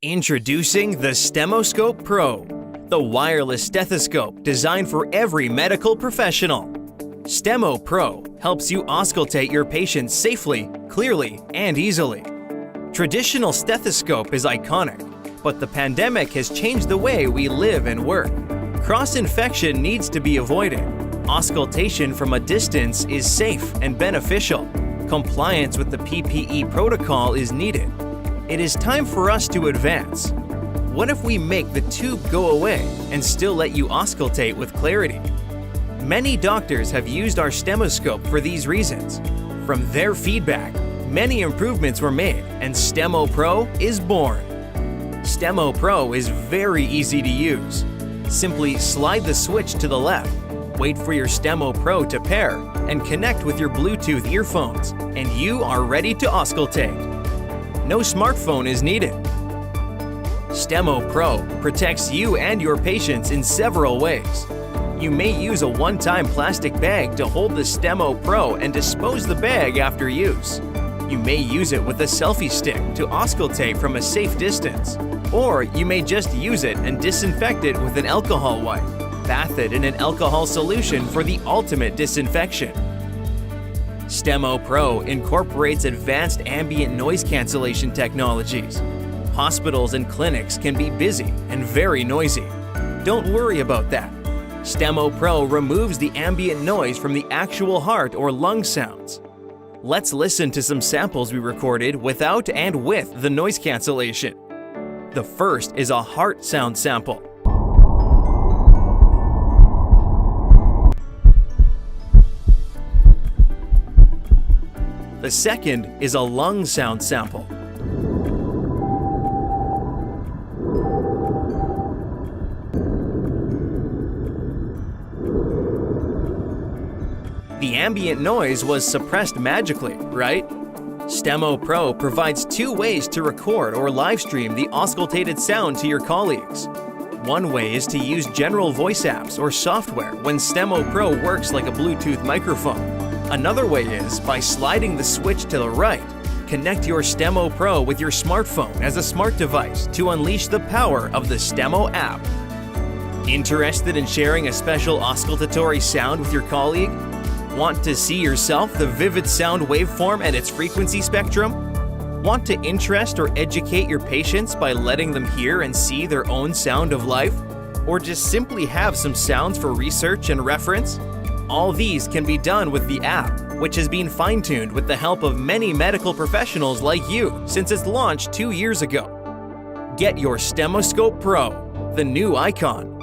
Introducing the Stemoscope Pro, the wireless stethoscope designed for every medical professional. Stemo Pro helps you auscultate your patients safely, clearly, and easily. Traditional stethoscope is iconic, but the pandemic has changed the way we live and work. Cross-infection needs to be avoided. Auscultation from a distance is safe and beneficial. Compliance with the PPE protocol is needed. It is time for us to advance. What if we make the tube go away and still let you auscultate with clarity? Many doctors have used our Stemoscope for these reasons. From their feedback, many improvements were made and Stemo Pro is born. Stemo Pro is very easy to use. Simply slide the switch to the left, wait for your Stemo Pro to pair, and connect with your Bluetooth earphones, and you are ready to auscultate. No smartphone is needed. Stemo Pro protects you and your patients in several ways. You may use a one-time plastic bag to hold the Stemo Pro and dispose the bag after use. You may use it with a selfie stick to auscultate from a safe distance. Or you may just use it and disinfect it with an alcohol wipe. Bath it in an alcohol solution for the ultimate disinfection. Stemo Pro incorporates advanced ambient noise cancellation technologies. Hospitals and clinics can be busy and very noisy. Don't worry about that. Stemo Pro removes the ambient noise from the actual heart or lung sounds. Let's listen to some samples we recorded without and with the noise cancellation. The first is a heart sound sample. The second is a lung sound sample. The ambient noise was suppressed magically, right? Stemo Pro provides two ways to record or live stream the auscultated sound to your colleagues. One way is to use general voice apps or software when Stemo Pro works like a Bluetooth microphone. Another way is by sliding the switch to the right. Connect your Stemo Pro with your smartphone as a smart device to unleash the power of the Stemo app. Interested in sharing a special auscultatory sound with your colleague? Want to see yourself the vivid sound waveform and its frequency spectrum? Want to interest or educate your patients by letting them hear and see their own sound of life? Or just simply have some sounds for research and reference? All these can be done with the app, which has been fine-tuned with the help of many medical professionals like you since its launch 2 years ago. Get your Stemoscope Pro, the new icon